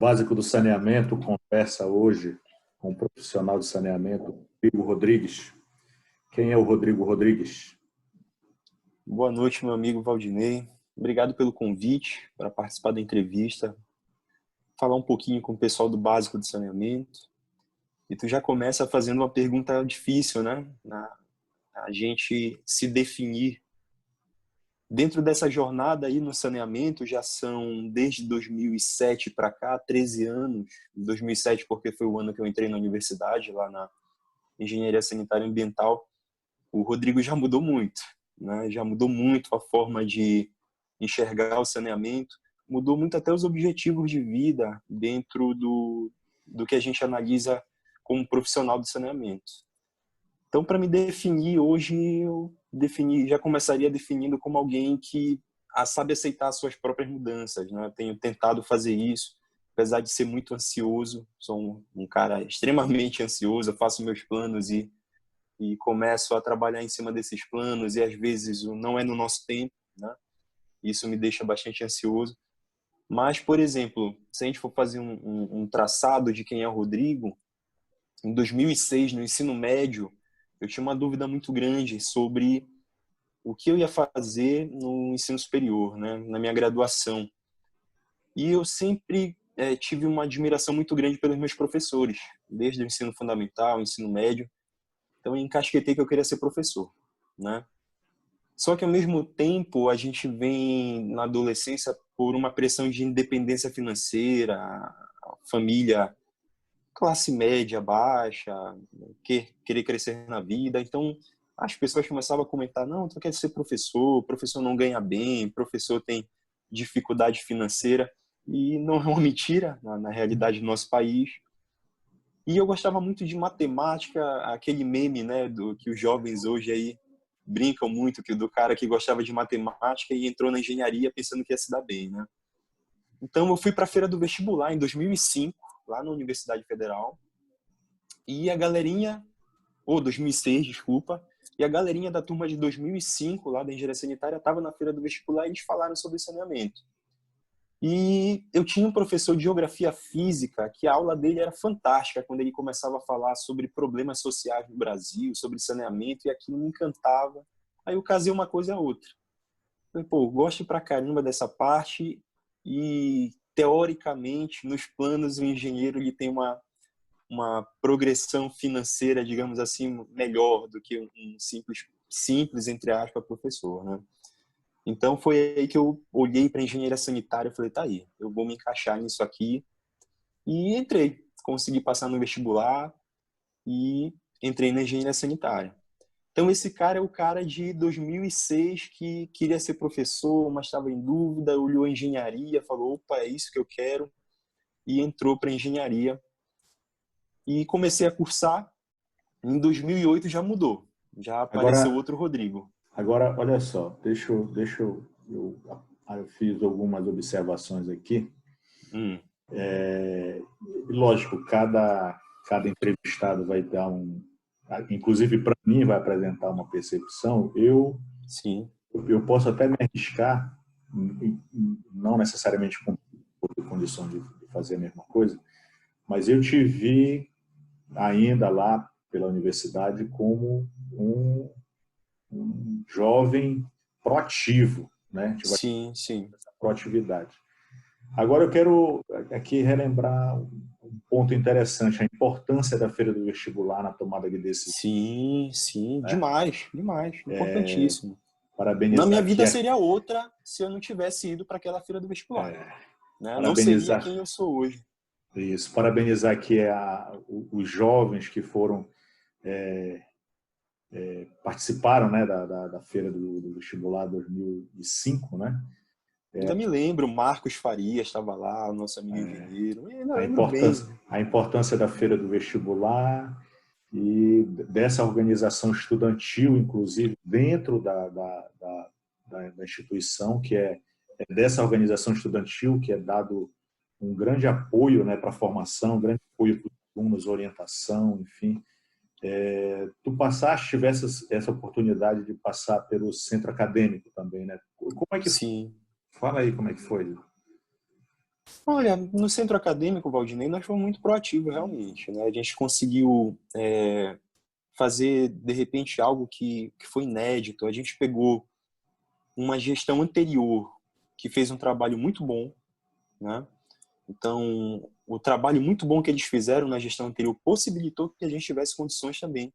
Básico do Saneamento conversa hoje com um profissional de saneamento, Rodrigo Rodrigues. Quem é o Rodrigo Rodrigues? Boa noite, meu amigo Valdinei. Obrigado pelo convite para participar da entrevista, falar um pouquinho com o pessoal do Básico do Saneamento. E tu já começa fazendo uma pergunta difícil, né? A gente se definir. Dentro dessa jornada aí no saneamento, já são desde 2007 para cá, 13 anos. 2007 porque foi o ano que eu entrei na universidade, lá na Engenharia Sanitária e Ambiental. O Rodrigo já mudou muito, né? Já mudou muito a forma de enxergar o saneamento, mudou muito até os objetivos de vida dentro do que a gente analisa como profissional do saneamento. Então, para me definir hoje, já começaria definindo como alguém que sabe aceitar as suas próprias mudanças, né? Eu tenho tentado fazer isso, apesar de ser muito ansioso, sou um cara extremamente ansioso, eu faço meus planos e começo a trabalhar em cima desses planos e às vezes não é no nosso tempo, né? Isso me deixa bastante ansioso. Mas, por exemplo, se a gente for fazer um traçado de quem é o Rodrigo, em 2006, no ensino médio, eu tinha uma dúvida muito grande sobre o que eu ia fazer no ensino superior, né? Na minha graduação. E eu sempre tive uma admiração muito grande pelos meus professores, desde o ensino fundamental, ensino médio. Então, eu encasquetei que eu queria ser professor, né? Só que, ao mesmo tempo, a gente vem na adolescência por uma pressão de independência financeira, a família, classe média baixa, querer crescer na vida. Então, as pessoas começavam a comentar, não, tu quer ser professor, professor não ganha bem, professor tem dificuldade financeira. E não é uma mentira, na realidade do nosso país. E eu gostava muito de matemática, aquele meme, né, do que os jovens hoje aí brincam muito, que do cara que gostava de matemática e entrou na engenharia pensando que ia se dar bem, né? Então eu fui para a feira do vestibular em 2005, lá na Universidade Federal, e a galerinha, ou 2006, desculpa, e a galerinha da turma de 2005, lá da engenharia sanitária, estava na feira do vestibular e eles falaram sobre saneamento. E eu tinha um professor de geografia física que a aula dele era fantástica quando ele começava a falar sobre problemas sociais no Brasil, sobre saneamento, e aquilo me encantava. Aí eu casei uma coisa a outra. Falei, pô, eu gosto pra caramba dessa parte e, teoricamente, nos planos, o engenheiro ele tem uma progressão financeira, digamos assim, melhor do que um simples entre aspas, professor, né? Então foi aí que eu olhei para engenharia sanitária e falei, tá aí, eu vou me encaixar nisso aqui. E entrei, consegui passar no vestibular e entrei na engenharia sanitária. Então esse cara é o cara de 2006 que queria ser professor, mas estava em dúvida, olhou a engenharia, falou, opa, é isso que eu quero, e entrou para engenharia. E comecei a cursar, em 2008 já mudou, já apareceu Agora, outro Rodrigo. agora olha só, eu fiz algumas observações aqui. Hum, Lógico, cada entrevistado vai dar inclusive para mim vai apresentar uma percepção. sim, Eu posso até me arriscar, não necessariamente com condição de fazer a mesma coisa, mas eu te vi ainda lá pela universidade como um jovem proativo, né? A gente vai sim, sim. essa proatividade. Agora eu quero aqui relembrar um ponto interessante, a importância da feira do vestibular na tomada de decisão, Sim, sim, né? demais, demais, importantíssimo. Na Parabenizar minha aqui, vida seria outra se eu não tivesse ido para aquela feira do vestibular, né? Não seria parabenizar quem eu sou hoje. isso, parabenizar aqui os jovens que foram participaram, né, da feira do vestibular 2005, né? Ainda me lembro, Marcos Farias estava lá, o nosso amigo engenheiro. Eu ainda A lembro importância, bem. a importância da feira do vestibular e dessa organização estudantil, inclusive, dentro da instituição, que é dessa organização estudantil que é dado um grande apoio, né, para a formação, um grande apoio para os alunos, orientação, enfim. Tu tivesse essa oportunidade de passar pelo centro acadêmico também, né? Como é que Sim. fala aí como é que foi? Olha, no centro acadêmico, Valdinei, nós fomos muito proativos, realmente, né? A gente conseguiu fazer, de repente, algo que foi inédito. A gente pegou uma gestão anterior que fez um trabalho muito bom, né? Então, o trabalho muito bom que eles fizeram na gestão anterior possibilitou que a gente tivesse condições também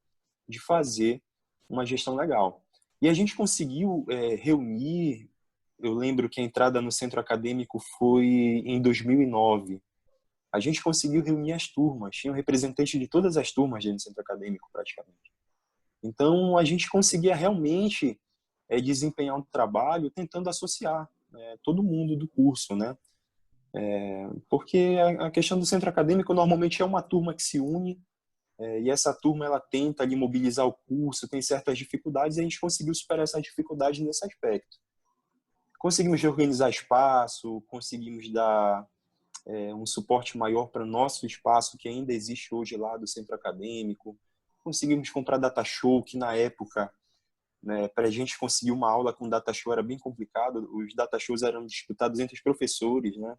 de fazer uma gestão legal. E a gente conseguiu reunir, eu lembro que a entrada no centro acadêmico foi em 2009. A gente conseguiu reunir as turmas, tinha um representante de todas as turmas dentro do centro acadêmico, praticamente. Então, a gente conseguia realmente desempenhar um trabalho tentando associar todo mundo do curso, né? Porque a questão do centro acadêmico normalmente é uma turma que se une e essa turma ela tenta ali mobilizar o curso, tem certas dificuldades e a gente conseguiu superar essas dificuldades nesse aspecto. Conseguimos organizar espaço, conseguimos dar um suporte maior para o nosso espaço que ainda existe hoje lá do centro acadêmico. Conseguimos comprar data show, que na época, né, para a gente conseguir uma aula com data show era bem complicado. Os data shows eram disputados entre os professores, né,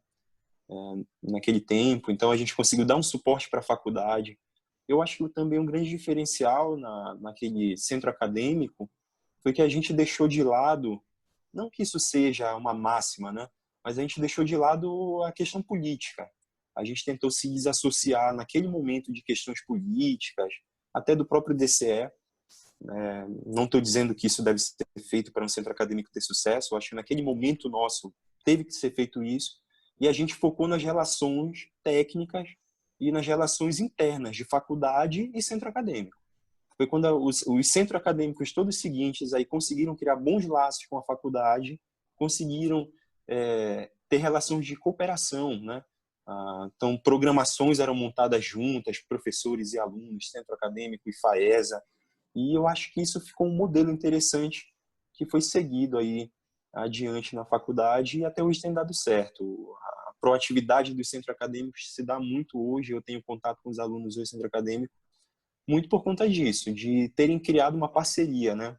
naquele tempo. Então a gente conseguiu dar um suporte para a faculdade. Eu acho que também um grande diferencial naquele centro acadêmico foi que a gente deixou de lado, não que isso seja uma máxima, né? Mas a gente deixou de lado a questão política. A gente tentou se desassociar naquele momento de questões políticas, até do próprio DCE. Não estou dizendo que isso deve ser feito para um centro acadêmico ter sucesso. Eu acho que naquele momento nosso teve que ser feito isso. E a gente focou nas relações técnicas e nas relações internas de faculdade e centro acadêmico. Foi quando os centros acadêmicos todos seguintes aí conseguiram criar bons laços com a faculdade, conseguiram ter relações de cooperação, né? Então, programações eram montadas juntas, professores e alunos, centro acadêmico e FAESA, e eu acho que isso ficou um modelo interessante que foi seguido aí adiante na faculdade e até hoje tem dado certo. A proatividade dos centros acadêmicos se dá muito hoje, eu tenho contato com os alunos do centro acadêmico, muito por conta disso, de terem criado uma parceria, né?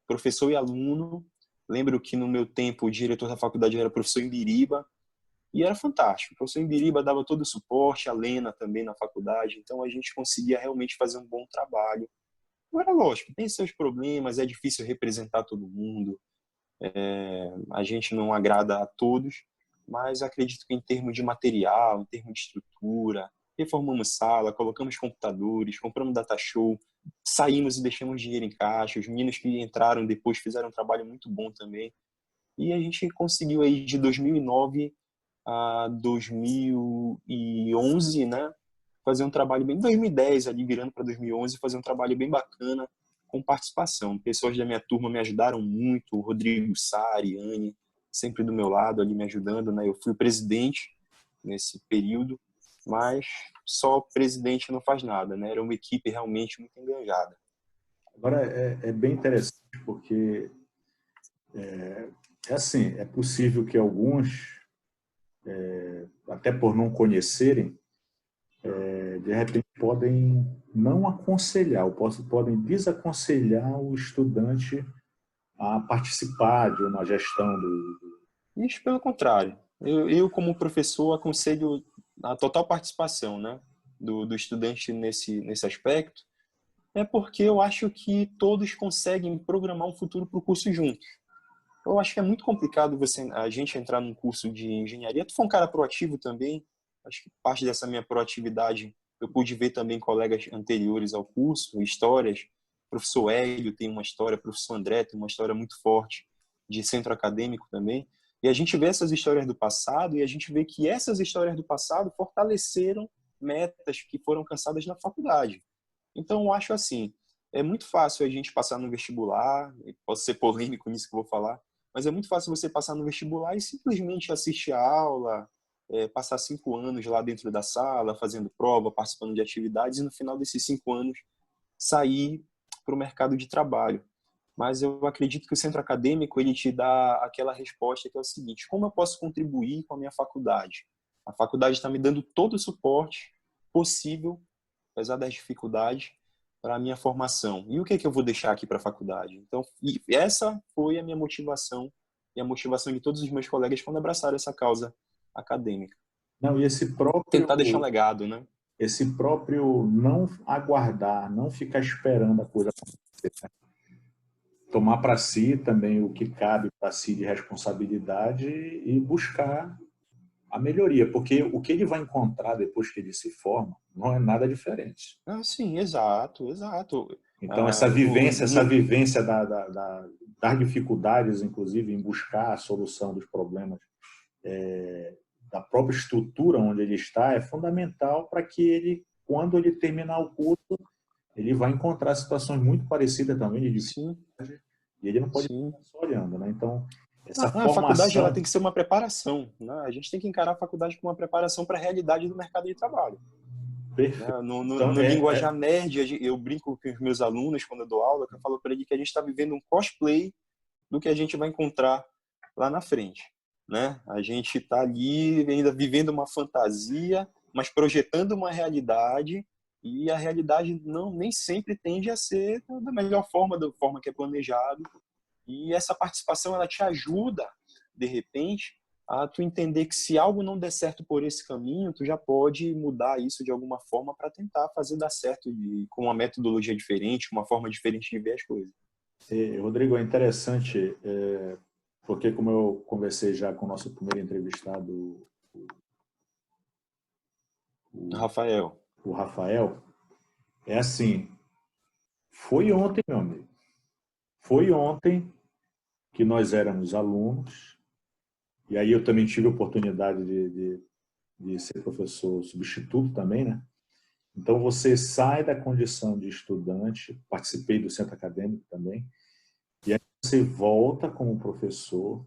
Professor e aluno. Lembro que no meu tempo o diretor da faculdade era o professor Imbiriba e era fantástico. O professor Imbiriba dava todo o suporte, a Lena também na faculdade, então a gente conseguia realmente fazer um bom trabalho. Agora, lógico, tem seus problemas, é difícil representar todo mundo, a gente não agrada a todos, mas acredito que em termos de material, em termos de estrutura, reformamos sala, colocamos computadores, compramos data show, saímos e deixamos dinheiro em caixa, os meninos que entraram depois fizeram um trabalho muito bom também, e a gente conseguiu aí de 2009 a 2011, né, fazer um trabalho bem, 2010 ali virando para 2011, fazer um trabalho bem bacana com participação. Pessoas da minha turma me ajudaram muito, o Rodrigo Sá, Ariane, sempre do meu lado ali me ajudando, né? Eu fui o presidente nesse período, mas só o presidente não faz nada, né? Era uma equipe realmente muito engajada. Agora, é bem interessante porque assim, é possível que alguns, até por não conhecerem, de repente podem não aconselhar, ou podem desaconselhar o estudante a participar de uma gestão Isso pelo contrário. Eu como professor, aconselho a total participação, né, do estudante nesse aspecto, é porque eu acho que todos conseguem programar um futuro para o curso juntos. Eu acho que é muito complicado a gente entrar num curso de engenharia. Tu foi um cara proativo também. Acho que parte dessa minha proatividade eu pude ver também colegas anteriores ao curso, histórias. O professor Hélio tem uma história, o professor André tem uma história muito forte de centro acadêmico também. E a gente vê essas histórias do passado e a gente vê que essas histórias do passado fortaleceram metas que foram alcançadas na faculdade. Então, eu acho assim, é muito fácil a gente passar no vestibular, posso ser polêmico nisso que eu vou falar, mas é muito fácil você passar no vestibular e simplesmente assistir a aula, passar 5 anos lá dentro da sala, fazendo prova, participando de atividades, e no final desses 5 anos sair para o mercado de trabalho. Mas eu acredito que o centro acadêmico ele te dá aquela resposta que é o seguinte: como eu posso contribuir com a minha faculdade? A faculdade está me dando todo o suporte possível, apesar das dificuldades, para a minha formação. E o que eu vou deixar aqui para a faculdade? Então, essa foi a minha motivação e a motivação de todos os meus colegas quando abraçaram essa causa acadêmica. Não, e tentar deixar um legado, né? esse próprio não aguardar, não ficar esperando a coisa acontecer, né? Tomar para si também o que cabe para si de responsabilidade e buscar a melhoria, porque o que ele vai encontrar depois que ele se forma não é nada diferente. Ah, sim, exato, exato. Então, Ah, essa vivência das dificuldades, inclusive, em buscar a solução dos problemas da própria estrutura onde ele está, é fundamental para que ele, quando ele terminar o curso, ele vai encontrar situações muito parecidas também de sim, dificuldade, e ele não pode sim. ficar só olhando, né? Então, essa A faculdade ela tem formação que ser uma preparação, né? A gente tem que encarar a faculdade como uma preparação para a realidade do mercado de trabalho. Né? perfeita. Então, No linguajar nerd, eu brinco com os meus alunos quando eu dou aula, que eu falo para eles que a gente está vivendo um cosplay do que a gente vai encontrar lá na frente. Né? A gente está ali ainda vivendo uma fantasia, mas projetando uma realidade, e a realidade nem sempre tende a ser da melhor forma, da forma que é planejado. E essa participação ela te ajuda, de repente, a tu entender que se algo não der certo por esse caminho, tu já pode mudar isso de alguma forma para tentar fazer dar certo com uma metodologia diferente, uma forma diferente de ver as coisas. Rodrigo, é interessante, porque como eu conversei já com o nosso primeiro entrevistado, Rafael. o Rafael, é assim, foi ontem, meu amigo, foi ontem que nós éramos alunos, e aí eu também tive a oportunidade de ser professor substituto também, né? Então você sai da condição de estudante, participei do centro acadêmico também, e aí você volta como professor,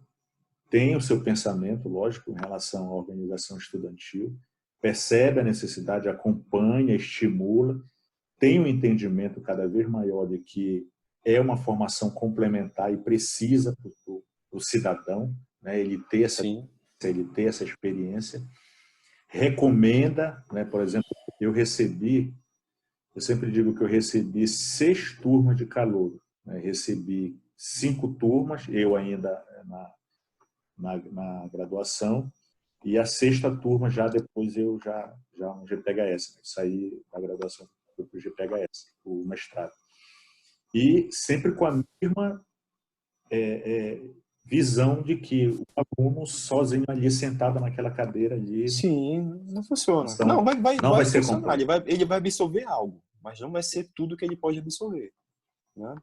tem o seu pensamento, lógico, em relação à organização estudantil, percebe a necessidade, acompanha, estimula, tem um entendimento cada vez maior de que é uma formação complementar e precisa para o cidadão, né, Sim. ele ter essa experiência, recomenda, né, por exemplo, eu sempre digo que eu recebi 6 turmas de calouro, né, recebi 5 turmas, eu ainda na graduação, e a sexta turma já depois eu já no GPHS, né? Saí da graduação para o GPHS, o mestrado. E sempre com a mesma visão de que o aluno sozinho ali, sentado naquela cadeira ali, Sim, não funciona. então, Não, não vai vai ser funcionar. completo. Ele vai absorver algo, mas não vai ser tudo que ele pode absorver. Né?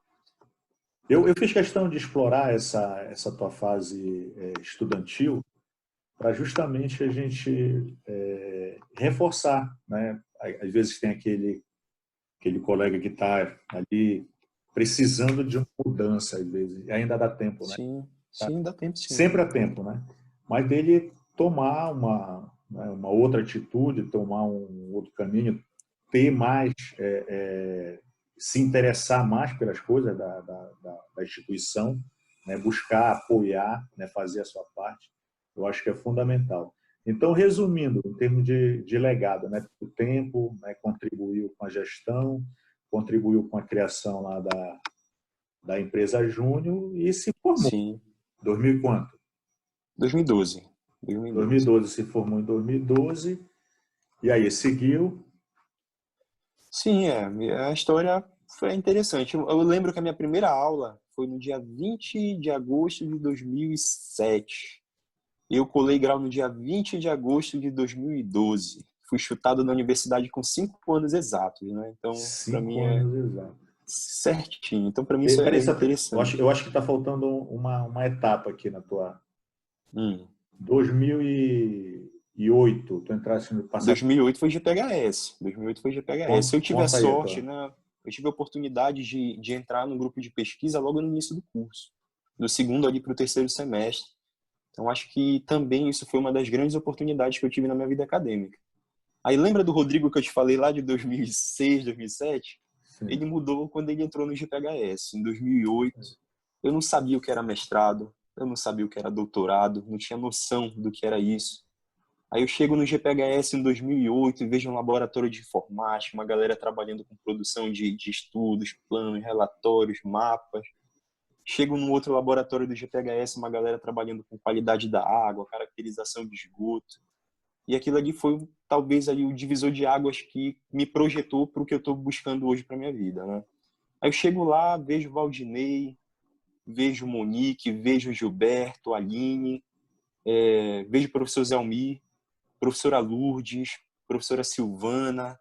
Eu fiz questão de explorar essa tua fase estudantil para justamente a gente reforçar, né? Às vezes tem aquele colega que está ali precisando de uma mudança, às vezes, e ainda dá tempo, né? Sim, sim, dá tempo sim. Sempre há tempo, né? Mas dele tomar uma outra atitude, tomar um outro caminho, ter mais, se interessar mais pelas coisas da instituição, né? Buscar apoiar, né? Fazer a sua parte, eu acho que é fundamental. Então, resumindo, em termos de legado, né? O tempo, né? Contribuiu com a gestão, contribuiu com a criação lá da empresa Júnior e se formou. Sim. 2000 e quanto? 2012. 2012. 2012, se formou em 2012, e aí seguiu. Sim, a história foi interessante. Eu lembro que a minha primeira aula foi no dia 20 de agosto de 2007. Eu colei grau no dia 20 de agosto de 2012. Fui chutado na universidade com 5 anos exatos, né? Então, para mim 5 é anos exato. certinho. Então, para mim isso Peraí, é interessante. eu acho que está faltando uma etapa aqui na tua. Hum. 2008, tu entraste no passado. 2008 foi GPHS. 2008 foi GPHS. Se eu tiver Conta aí a sorte, tua. né? Eu tive a oportunidade de entrar no grupo de pesquisa logo no início do curso, do segundo ali para o terceiro semestre. Então, acho que também isso foi uma das grandes oportunidades que eu tive na minha vida acadêmica. Aí, lembra do Rodrigo que eu te falei lá de 2006, 2007? Sim. Ele mudou quando ele entrou no GPHS, em 2008. Eu não sabia o que era mestrado, eu não sabia o que era doutorado, não tinha noção do que era isso. Aí eu chego no GPHS em 2008 e vejo um laboratório de informática, uma galera trabalhando com produção de estudos, planos, relatórios, mapas. Chego num outro laboratório do GPHS, uma galera trabalhando com qualidade da água, caracterização de esgoto. E aquilo ali foi talvez ali o divisor de águas que me projetou para o que eu estou buscando hoje para minha vida, né? Aí eu chego lá, vejo Valdinei, vejo Monique, vejo Gilberto, Aline, vejo o professor Zelmir, professora Lourdes, professora Silvana,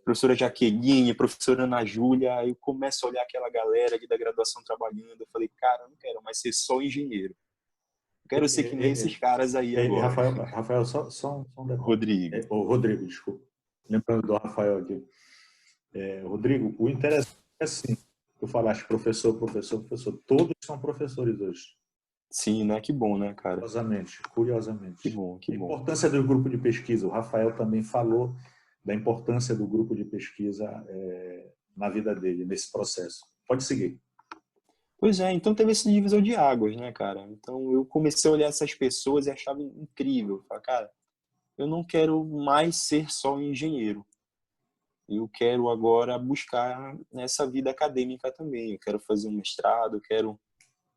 professora Jaqueline, professora Ana Júlia. Aí eu começo a olhar aquela galera ali da graduação trabalhando. Eu falei, cara, eu não quero mais ser só engenheiro. Eu quero ser que nem esses caras aí agora. Rafael, só um detalhe. Rodrigo. Rodrigo, desculpa. Lembrando do Rafael aqui. Rodrigo, o interessante é assim, tu falaste professor, todos são professores hoje. Sim, né? Que bom, né, cara? Curiosamente. Que bom, que A bom. importância do grupo de pesquisa. O Rafael também falou da importância do grupo de pesquisa na vida dele, nesse processo. Pode seguir. Pois é, então teve esse divisor de águas, né, cara? Então eu comecei a olhar essas pessoas e achava incrível. Falei, cara, eu não quero mais ser só um engenheiro. Eu quero agora buscar nessa vida acadêmica também. Eu quero fazer um mestrado, eu quero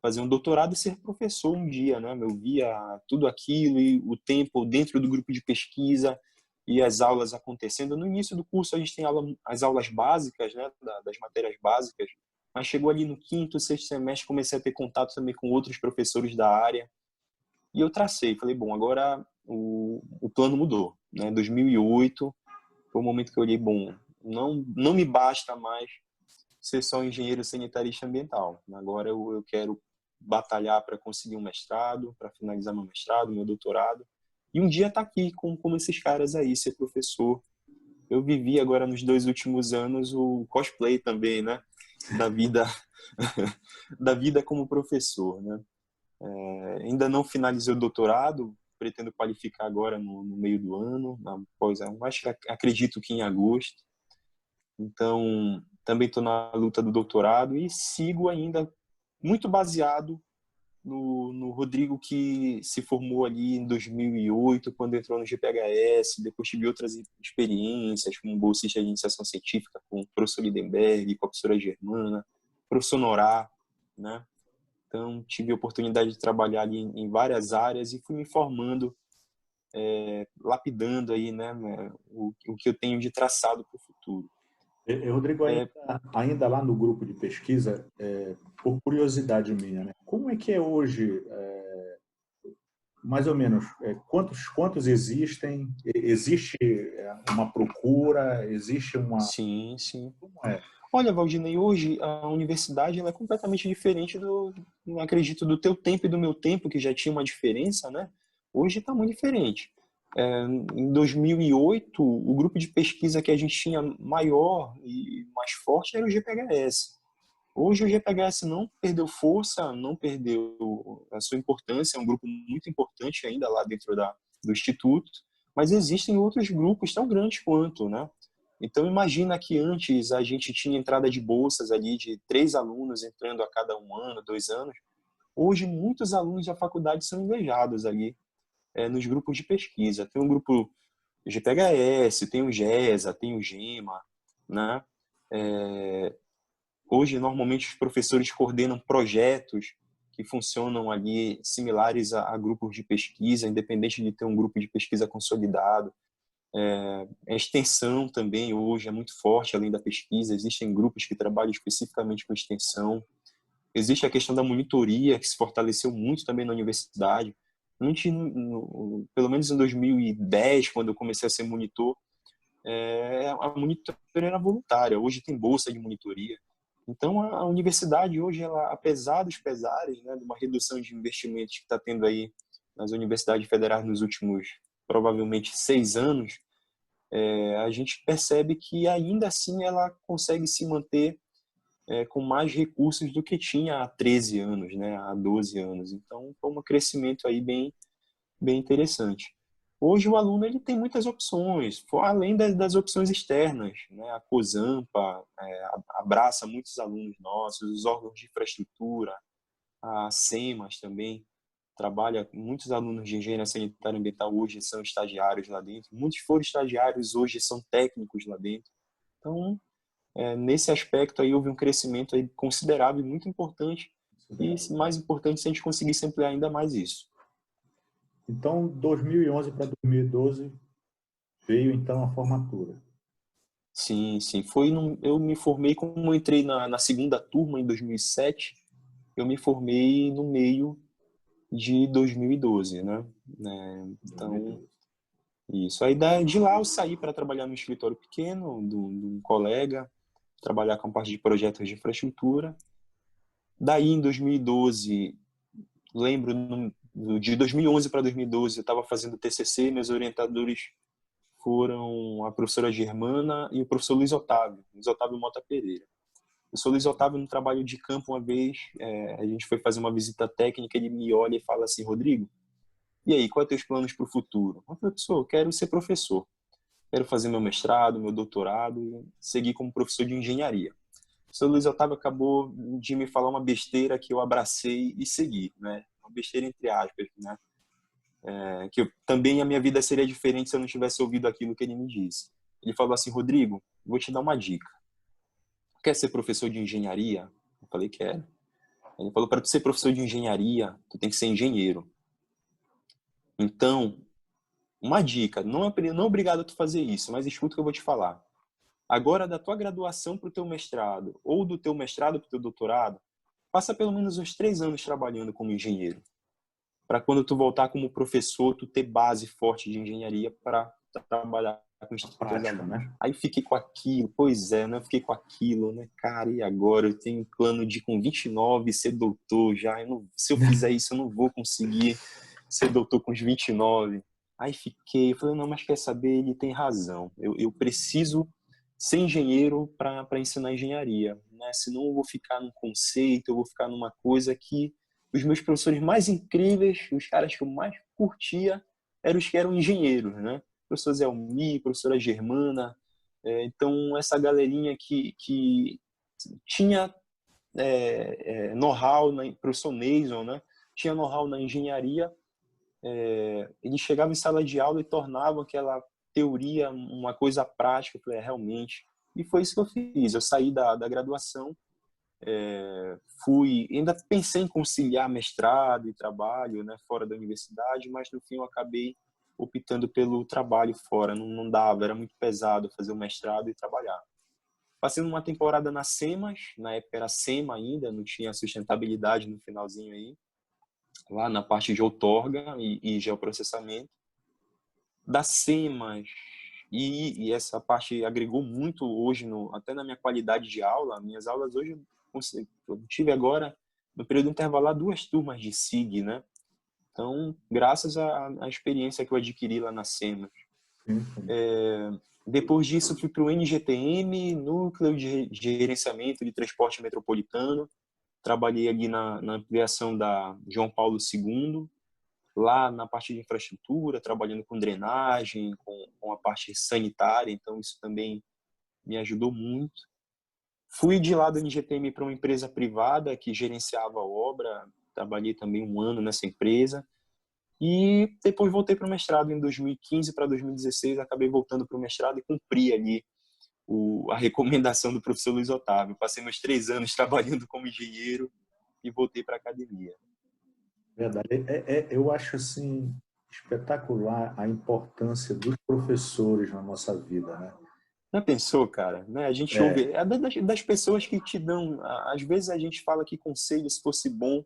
fazer um doutorado e ser professor um dia, né? Eu via tudo aquilo e o tempo dentro do grupo de pesquisa e as aulas acontecendo. No início do curso a gente tem as aulas básicas, né? Das matérias básicas, mas chegou ali no quinto, sexto semestre, comecei a ter contato também com outros professores da área e eu tracei. Falei, bom, agora o plano mudou, né? 2008 foi o momento que eu olhei, bom, não me basta mais ser só engenheiro sanitarista ambiental. Agora eu quero batalhar para conseguir um mestrado, para finalizar meu mestrado, meu doutorado. E um dia estar aqui como esses caras aí, ser professor. Eu vivi agora nos 2 últimos anos o cosplay também, né? Da vida, da vida como professor, né? Ainda não finalizei o doutorado, pretendo qualificar agora no meio do ano, após, acho que acredito que em agosto. Então, também estou na luta do doutorado e sigo ainda muito baseado no Rodrigo que se formou ali em 2008, quando entrou no GPHS, depois tive outras experiências, como bolsista de iniciação científica com o professor Lindenberg, com a professora Germana, professor Norá, né? Então, tive a oportunidade de trabalhar ali em várias áreas e fui me formando, lapidando aí, né, o que eu tenho de traçado para o futuro. Rodrigo, ainda lá no grupo de pesquisa, por curiosidade minha, né? Como é que é hoje, mais ou menos, quantos existem? Existe uma procura? Existe uma... Sim, sim. Como é? Olha, Valdinei, hoje a universidade ela é completamente diferente não acredito, do teu tempo e do meu tempo, que já tinha uma diferença, né? Hoje está muito diferente. Em 2008, o grupo de pesquisa que a gente tinha maior e mais forte era o GPHS. Hoje o GPHS não perdeu força, não perdeu a sua importância, é um grupo muito importante ainda lá dentro do Instituto, mas existem outros grupos tão grandes quanto, né? Então imagina que antes a gente tinha entrada de bolsas ali de 3 alunos entrando a cada 1 ano, 2 anos. Hoje muitos alunos da faculdade são invejados ali nos grupos de pesquisa. Tem um grupo GPHS, tem o GESA, tem o GEMA, né? Hoje, normalmente, os professores coordenam projetos que funcionam ali similares a grupos de pesquisa, independente de ter um grupo de pesquisa consolidado. A extensão também hoje é muito forte, além da pesquisa. Existem grupos que trabalham especificamente com extensão. Existe a questão da monitoria, que se fortaleceu muito também na universidade. Antes, pelo menos em 2010, quando eu comecei a ser monitor, a monitoria era voluntária. Hoje tem bolsa de monitoria. Então, a universidade hoje, ela, apesar dos pesares, né, de uma redução de investimentos que está tendo aí nas universidades federais nos últimos, provavelmente, 6 anos, a gente percebe que ainda assim ela consegue se manter com mais recursos do que tinha há 13 anos, né, há 12 anos. Então, foi um crescimento aí bem interessante. Hoje o aluno ele tem muitas opções, além das opções externas, né? A COSAMPA abraça muitos alunos nossos, os órgãos de infraestrutura, a SEMAS também trabalha, muitos alunos de engenharia sanitária e ambiental hoje são estagiários lá dentro, muitos foram estagiários hoje são técnicos lá dentro. Então, nesse aspecto aí houve um crescimento aí considerável e muito importante, e mais importante se a gente conseguisse ampliar ainda mais isso. Então, 2011 para 2012 veio então a formatura. Sim, sim. Eu me formei, como eu entrei na segunda turma em 2007, eu me formei no meio de 2012, né? Então, 2012. isso. Aí de lá eu saí para trabalhar no escritório pequeno de um colega, trabalhar com a parte de projetos de infraestrutura. Daí, em 2012, lembro, de 2011 para 2012, eu estava fazendo TCC, meus orientadores foram a professora Germana e o professor Luiz Otávio Mota Pereira. O professor Luiz Otávio, no trabalho de campo, uma vez, a gente foi fazer uma visita técnica, ele me olha e fala assim: Rodrigo, e aí, quais são os teus planos para o futuro? Eu falei: professor, eu quero ser professor. Quero fazer meu mestrado, meu doutorado e seguir como professor de engenharia. O professor Luiz Otávio acabou de me falar uma besteira que eu abracei e segui, né? Uma besteira entre aspas, né? Também a minha vida seria diferente se eu não tivesse ouvido aquilo que ele me disse. Ele falou assim: Rodrigo, vou te dar uma dica. Quer ser professor de engenharia? Eu falei: quero. Ele falou: para ser professor de engenharia, tu tem que ser engenheiro. Então, uma dica, não é obrigado a tu fazer isso, mas escuta o que eu vou te falar. Agora, da tua graduação para o teu mestrado, ou do teu mestrado para o teu doutorado, passa pelo menos uns 3 anos trabalhando como engenheiro. Para quando tu voltar como professor, tu ter base forte de engenharia para trabalhar com os A teus prática, alunos. né? Aí fiquei com aquilo, pois é, né? Fiquei com aquilo, né? Cara, e agora? Eu tenho um plano de com 29 ser doutor já. Se eu fizer isso, eu não vou conseguir ser doutor com os 29. Aí fiquei, falei: não, mas quer saber? Ele tem razão. Eu preciso ser engenheiro para ensinar engenharia, né? Senão eu vou ficar num conceito, eu vou ficar numa coisa que os meus professores mais incríveis, os caras que eu mais curtia, eram os que eram engenheiros, né? Professor Zé Almi, professora Germana. Então, essa galerinha que tinha know-how, professor Neison, né? Tinha know-how na engenharia. Eles chegavam em sala de aula e tornavam aquela teoria uma coisa prática. Eu falei: realmente. E foi isso que eu fiz. Eu saí da graduação, ainda pensei em conciliar mestrado e trabalho, né, fora da universidade, mas no fim eu acabei optando pelo trabalho fora. Não dava, era muito pesado fazer o mestrado e trabalhar. Passei uma temporada na SEMAS, na época era SEMA ainda, não tinha sustentabilidade no finalzinho aí, lá na parte de outorga e geoprocessamento. Da SEMAS, e essa parte agregou muito hoje, até na minha qualidade de aula. Minhas aulas hoje, eu tive agora, no período intervalar, 2 turmas de SIG, né? Então, graças à experiência que eu adquiri lá na SEMAS. Sim, sim. Depois disso, fui para o NGTM, Núcleo de Gerenciamento de Transporte Metropolitano. Trabalhei ali na ampliação da João Paulo II, lá na parte de infraestrutura, trabalhando com drenagem, com a parte sanitária, então isso também me ajudou muito. Fui de lá do NGTM para uma empresa privada que gerenciava a obra, trabalhei também 1 ano nessa empresa, e depois voltei para o mestrado em 2015 para 2016, acabei voltando para o mestrado e cumpri ali a recomendação do professor Luiz Otávio. Passei meus 3 anos trabalhando como engenheiro e voltei para a academia. Verdade. Eu acho assim espetacular a importância dos professores na nossa vida, né? Já pensou, cara? Né? A gente ouve É, das pessoas que te dão. Às vezes a gente fala que conselho, se fosse bom,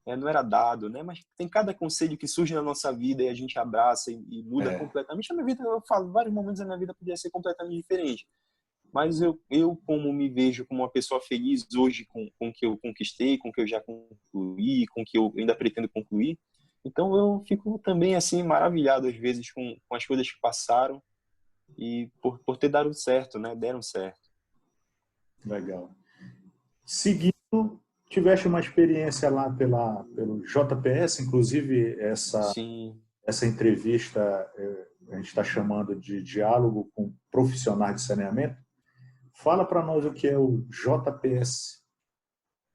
não era dado, né? Mas tem cada conselho que surge na nossa vida e a gente abraça e muda é, completamente. A minha vida, eu falo, vários momentos da minha vida podia ser completamente diferente. Mas eu como me vejo como uma pessoa feliz hoje com o que eu conquistei, com o que eu já concluí, com o que eu ainda pretendo concluir. Então eu fico também assim maravilhado às vezes com as coisas que passaram e por ter dado certo, né? Deram certo. legal. Seguindo, tiveste uma experiência lá pelo JPS, inclusive Sim. essa entrevista a gente está chamando de diálogo com profissionais de saneamento. Fala para nós o que é o JPS.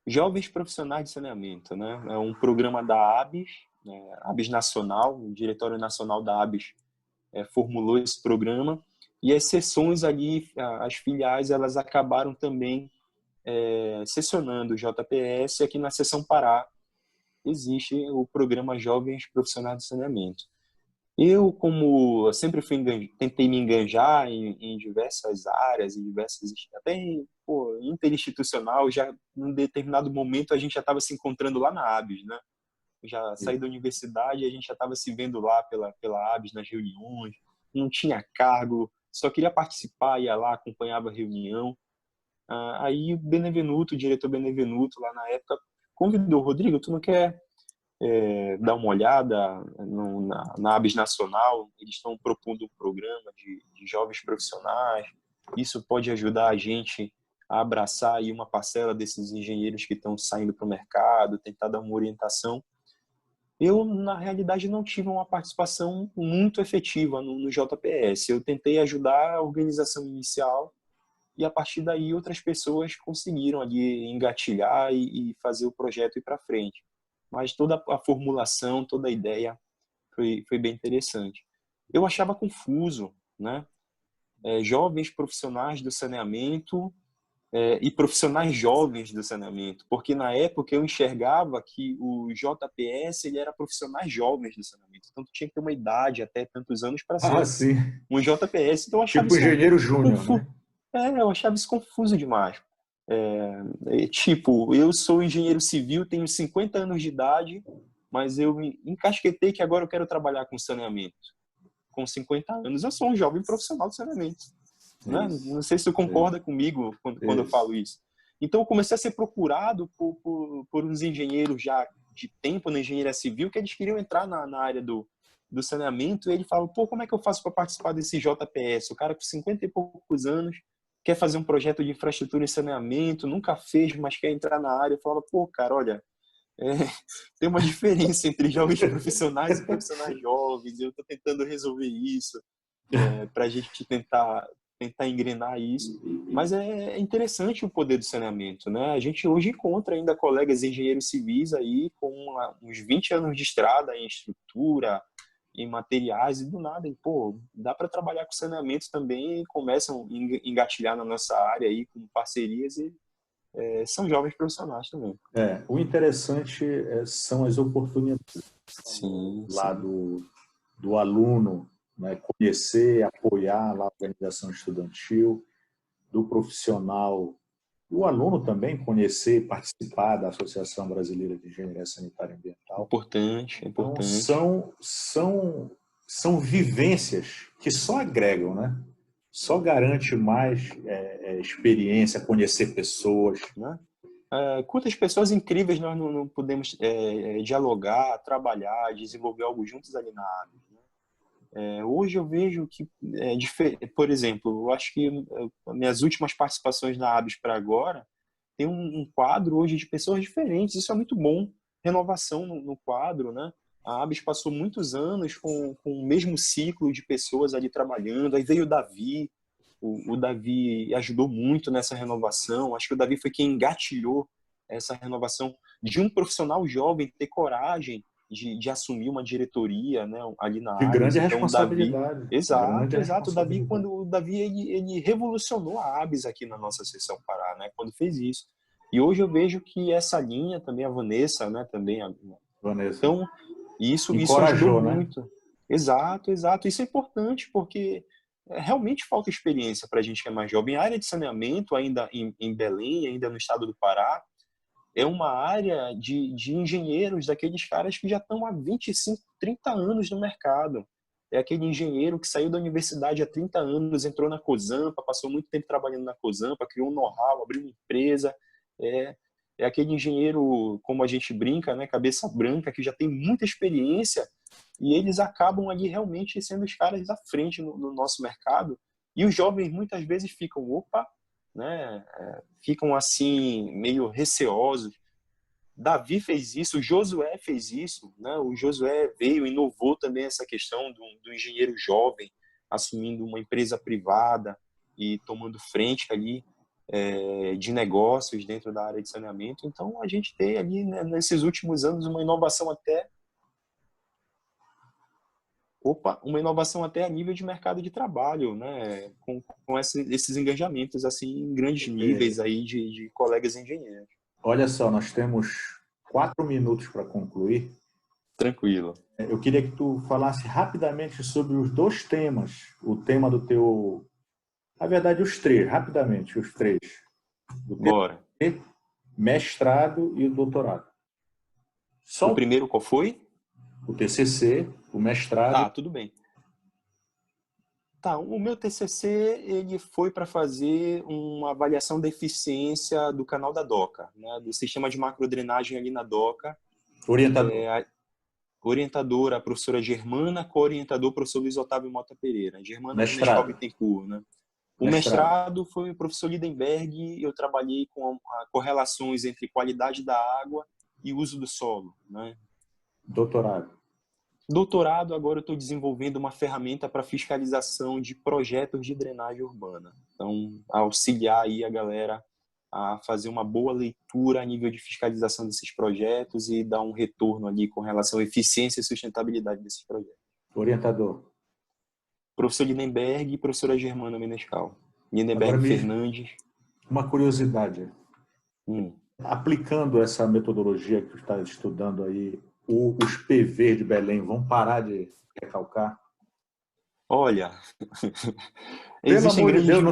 Jovens Profissionais de Saneamento, né? É um programa da ABS, né? ABS Nacional, o Diretório Nacional da ABS formulou esse programa, e as seções ali, as filiais, elas acabaram também sessionando o JPS aqui na seção Pará. existe o programa Jovens Profissionais de Saneamento. Eu, como sempre tentei me enganjar em diversas áreas, até interinstitucional, já num determinado momento a gente já estava se encontrando lá na ABS, né? Eu já saí da universidade, a gente já estava se vendo lá pela ABS nas reuniões, não tinha cargo, só queria participar, ia lá, acompanhava a reunião. Aí o diretor Benevenuto, lá na época, convidou: Rodrigo, tu não quer dar uma olhada na ABS Nacional? Eles estão propondo um programa de jovens profissionais. Isso pode ajudar a gente a abraçar aí uma parcela desses engenheiros que estão saindo para o mercado, tentar dar uma orientação. Eu, na realidade, não tive uma participação muito efetiva no JPS. Eu tentei ajudar a organização inicial e, a partir daí, outras pessoas conseguiram ali engatilhar e fazer o projeto ir para frente. Mas toda a formulação, toda a ideia foi bem interessante. Eu achava confuso, né? Jovens profissionais do saneamento e profissionais jovens do saneamento, porque na época eu enxergava que o JPS ele era profissionais jovens do saneamento, então tu tinha que ter uma idade até tantos anos para ser sim. um JPS. Então eu achava Tipo isso engenheiro júnior, confuso. né? Eu achava isso confuso demais. Tipo, eu sou engenheiro civil, tenho 50 anos de idade, mas eu me encasquetei que agora eu quero trabalhar com saneamento. Com 50 anos, eu sou um jovem profissional de saneamento. Né? Não sei se você concorda comigo quando eu falo isso. Então, eu comecei a ser procurado por uns engenheiros já de tempo na engenharia civil, que eles queriam entrar na área do saneamento, e ele falava: pô, como é que eu faço para participar desse JPS? O cara com 50 e poucos anos quer fazer um projeto de infraestrutura e saneamento, nunca fez, mas quer entrar na área. Eu falava: pô, cara, olha, tem uma diferença entre jovens profissionais e profissionais jovens, eu estou tentando resolver isso para a gente tentar engrenar isso. Mas é interessante o poder do saneamento, né? A gente hoje encontra ainda colegas engenheiros civis aí com uns 20 anos de estrada em estrutura, em materiais, e do nada, pô, dá para trabalhar com saneamento também, e começam a engatilhar na nossa área aí com parcerias e são jovens profissionais também. O interessante são as oportunidades. Sim, Lá sim. do aluno, né, conhecer, apoiar lá a organização estudantil, do profissional, o aluno também conhecer, participar da Associação Brasileira de Engenharia Sanitária e Ambiental. Importante. Então, são vivências que só agregam, né? Só garante mais experiência, conhecer pessoas. Né? Quantas pessoas incríveis nós não podemos dialogar, trabalhar, desenvolver algo juntos ali na ABS, né? Hoje eu vejo que, por exemplo, eu acho que minhas últimas participações na ABS para agora tem um quadro hoje de pessoas diferentes. Isso é muito bom. Renovação no quadro, né? A ABS passou muitos anos com o mesmo ciclo de pessoas ali trabalhando. Aí veio o Davi. O Davi ajudou muito nessa renovação. Acho que o Davi foi quem engatilhou essa renovação de um profissional jovem ter coragem de assumir uma diretoria, né, ali na De ABS. grande Então, o Davi... responsabilidade. Exato. O Davi, o Davi ele revolucionou a ABS aqui na nossa seção Pará, né, quando fez isso. E hoje eu vejo que essa linha, também a Vanessa, né, também... Vanessa. Então, isso encorajou, ajudou muito. Né? Exato. Isso é importante, porque realmente falta experiência para a gente que é mais jovem. A área de saneamento, ainda em Belém, ainda no estado do Pará, é uma área de engenheiros, daqueles caras que já estão há 25, 30 anos no mercado. É aquele engenheiro que saiu da universidade há 30 anos, entrou na Cosampa, passou muito tempo trabalhando na Cosampa, criou um know-how, abriu uma empresa. É aquele engenheiro, como a gente brinca, né, cabeça branca, que já tem muita experiência, e eles acabam ali realmente sendo os caras à frente no nosso mercado. E os jovens muitas vezes ficam, opa, né, ficam assim meio receosos. Davi fez isso, o Josué fez isso, né? O Josué veio, inovou também essa questão do engenheiro jovem assumindo uma empresa privada e tomando frente ali de negócios dentro da área de saneamento. Então a gente tem ali, né, nesses últimos anos uma inovação até a nível de mercado de trabalho, né? Com esses engajamentos assim em grandes níveis aí de colegas engenheiros. Olha só, nós temos 4 minutos para concluir. Tranquilo. Eu queria que tu falasse rapidamente sobre os 2 temas. O tema do teu... Na verdade, os 3, rapidamente, os 3. Bora. Mestrado e o doutorado. O primeiro qual foi? O TCC, o mestrado... Tá, tudo bem. Tá, o meu TCC ele foi para fazer uma avaliação da eficiência do canal da DOCA, né, do sistema de macrodrenagem ali na DOCA. Orientador. Orientadora, a professora Germana, co-orientador, professor Luiz Otávio Mota Pereira. Germana Mestrado. Bittencourt, né? O mestrado foi o professor Lindenberg e eu trabalhei com correlações entre qualidade da água e uso do solo, né? Doutorado, agora eu estou desenvolvendo uma ferramenta para fiscalização de projetos de drenagem urbana. Então, auxiliar aí a galera a fazer uma boa leitura a nível de fiscalização desses projetos e dar um retorno ali com relação à eficiência e sustentabilidade desses projetos. Orientador. Professor Lindenberg e professora Germana Menescal. Lindenberg Fernandes. Uma curiosidade. Aplicando essa metodologia que tu está estudando aí, os PV de Belém vão parar de recalcar? Olha, pelo amor de Deus,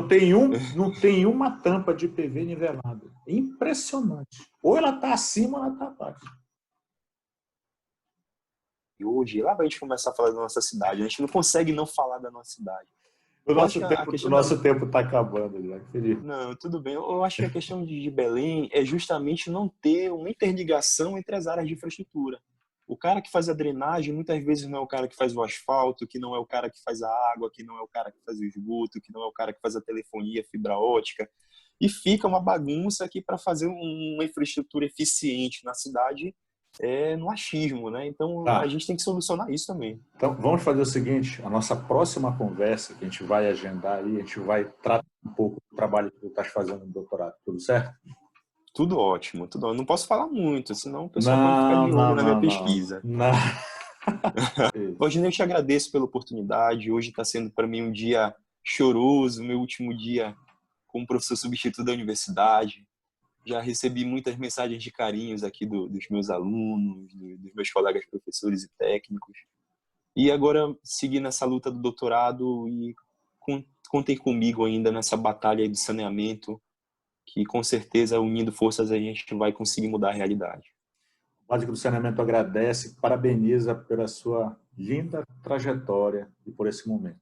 não tem uma tampa de PV nivelada. Impressionante. Ou ela está acima ou ela está abaixo. E hoje, lá vai a gente começar a falar da nossa cidade. A gente não consegue não falar da nossa cidade. O nosso tempo está acabando, já. Não, tudo bem. Eu acho que a questão de Belém é justamente não ter uma interligação entre as áreas de infraestrutura. O cara que faz a drenagem muitas vezes não é o cara que faz o asfalto, que não é o cara que faz a água, que não é o cara que faz o esgoto, que não é o cara que faz a telefonia, fibra ótica. E fica uma bagunça que para fazer uma infraestrutura eficiente na cidade é no achismo, né? Então a gente tem que solucionar isso também. Então vamos fazer o seguinte, a nossa próxima conversa que a gente vai agendar aí, a gente vai tratar um pouco do trabalho que tu estás fazendo no doutorado, tudo certo? Tudo ótimo, tudo ótimo. Não posso falar muito, senão o pessoal pode ficar de olho na minha pesquisa. Valdinei, eu te agradeço pela oportunidade. Hoje está sendo para mim um dia choroso, meu último dia como professor substituto da universidade. Já recebi muitas mensagens de carinhos aqui dos meus alunos, dos meus colegas professores e técnicos. E agora seguir nessa luta do doutorado e contem comigo ainda nessa batalha aí do saneamento, que com certeza, unindo forças, a gente vai conseguir mudar a realidade. O Básico do Saneamento agradece, parabeniza pela sua linda trajetória e por esse momento.